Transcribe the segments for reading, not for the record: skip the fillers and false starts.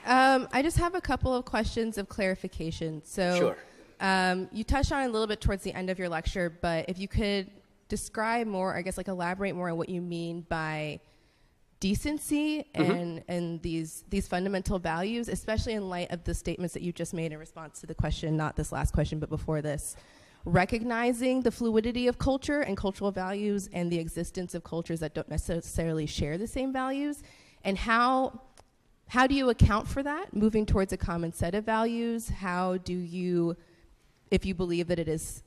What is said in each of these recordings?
I just have a couple of questions of clarification. So, Sure. You touched on it a little bit towards the end of your lecture, but if you could describe more, I guess, like elaborate more on what you mean by decency and these fundamental values, especially in light of the statements that you just made in response to the question, not this last question, but before this, recognizing the fluidity of culture and cultural values and the existence of cultures that don't necessarily share the same values, and how do you account for that, moving towards a common set of values? How do you, if you believe that it is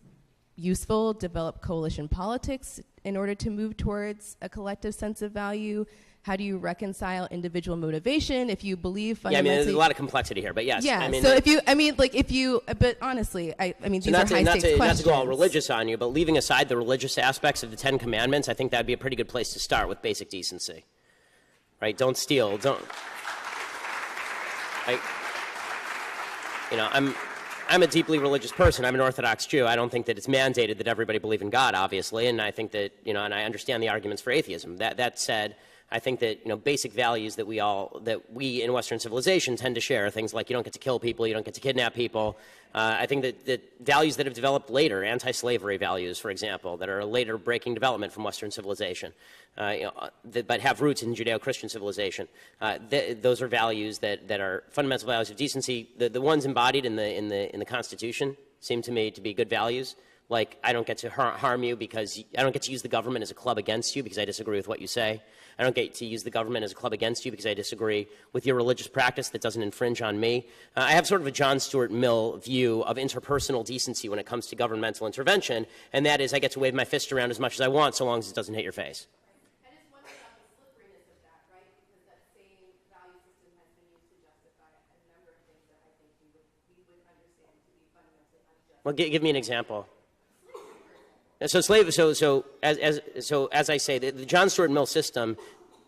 useful, develop coalition politics in order to move towards a collective sense of value? How do you reconcile individual motivation if you believe fundamentally? Yeah, I mean, there's a lot of complexity here, but yes. Yeah, I mean, so but honestly, these are high-stakes questions. Not to go all religious on you, but leaving aside the religious aspects of the Ten Commandments, I think that would be a pretty good place to start with basic decency. Right? Don't steal, I'm a deeply religious person. I'm an Orthodox Jew. I don't think that it's mandated that everybody believe in God, obviously, and I think that, and I understand the arguments for atheism. That said, I think that, basic values that we in Western civilization tend to share, things like you don't get to kill people, you don't get to kidnap people. I think that values that have developed later, anti-slavery values, for example, that are a later breaking development from Western civilization, but have roots in Judeo-Christian civilization. Those are values that are fundamental values of decency. The ones embodied in the Constitution seem to me to be good values. Like, I don't get to harm you because I don't get to use the government as a club against you because I disagree with what you say. I don't get to use the government as a club against you because I disagree with your religious practice that doesn't infringe on me. I have sort of a John Stuart Mill view of interpersonal decency when it comes to governmental intervention, and that is I get to wave my fist around as much as I want so long as it doesn't hit your face. I just wonder about the slipperiness of that, right? Because that same value system has been used to justify a number of things that I think we would understand to be fundamentally unjust. Well, give me an example. So as I say, the John Stuart Mill system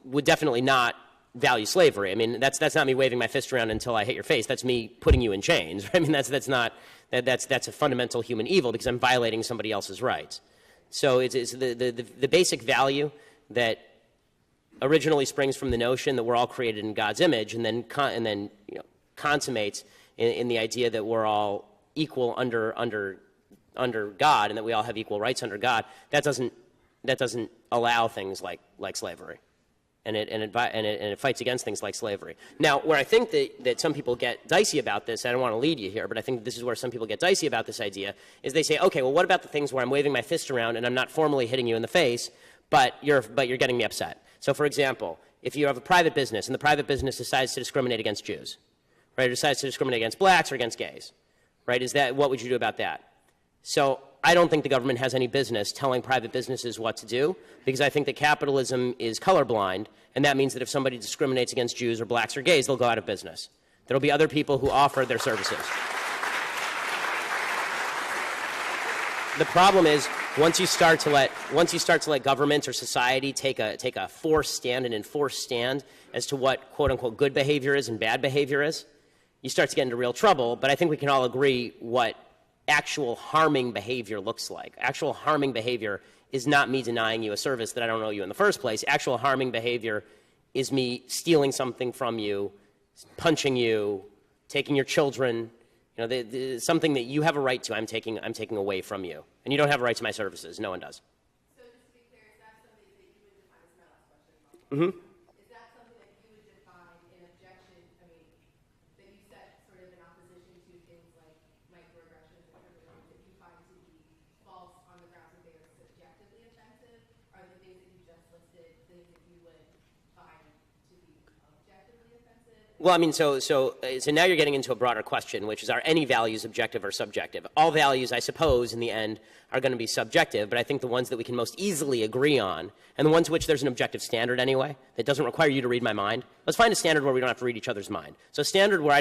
would definitely not value slavery. I mean, that's not me waving my fist around until I hit your face. That's me putting you in chains. I mean, that's a fundamental human evil because I'm violating somebody else's rights. So it's the basic value that originally springs from the notion that we're all created in God's image, and then consummates in the idea that we're all equal under God, and that we all have equal rights under God. That doesn't allow things like slavery, and it fights against things like slavery. Now, where I think that some people get dicey about this, I don't want to lead you here, but I think this is where some people get dicey about this idea, is they say, okay, well, what about the things where I'm waving my fist around and I'm not formally hitting you in the face, but you're getting me upset? So, for example, if you have a private business and the private business decides to discriminate against Jews, right, or decides to discriminate against blacks or against gays, right, what would you do about that? So I don't think the government has any business telling private businesses what to do, because I think that capitalism is colorblind, and that means that if somebody discriminates against Jews or blacks or gays, they'll go out of business. There will be other people who offer their services. The problem is once you start to let government or society take a forced stand, an enforced stand as to what quote unquote good behavior is and bad behavior is, you start to get into real trouble. But I think we can all agree what actual harming behavior looks like. Actual harming behavior is not me denying you a service that I don't owe you in the first place. Actual harming behavior is me stealing something from you, punching you, taking your children, something that you have a right to, I'm taking away from you. And you don't have a right to my services. No one does. So just to be clear, is that something that you would define, as my last question? Mm-hmm. Is that something that you would define in objection, that you set sort of in opposition to things like microaggressions and criminals that you find to be false on the grounds that they are subjectively offensive? Are the things that you just listed things that you would find to be objectively offensive? Well, so now you're getting into a broader question, which is, are any values objective or subjective? All values, I suppose, in the end, are going to be subjective, but I think the ones that we can most easily agree on, and the ones to which there's an objective standard anyway, that doesn't require you to read my mind. Let's find a standard where we don't have to read each other's mind. So a standard where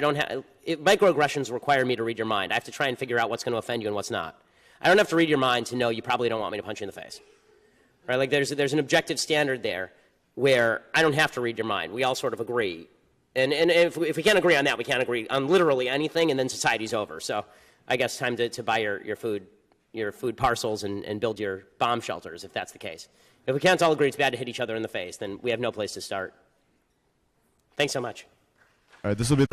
microaggressions require me to read your mind. I have to try and figure out what's going to offend you and what's not. I don't have to read your mind to know you probably don't want me to punch you in the face. Right? Like there's an objective standard there where I don't have to read your mind. We all sort of agree. And if we can't agree on that, we can't agree on literally anything, and then society's over. So I guess time to buy your food parcels and build your bomb shelters, if that's the case. If we can't all agree it's bad to hit each other in the face, then we have no place to start. Thanks so much. All right, this will be.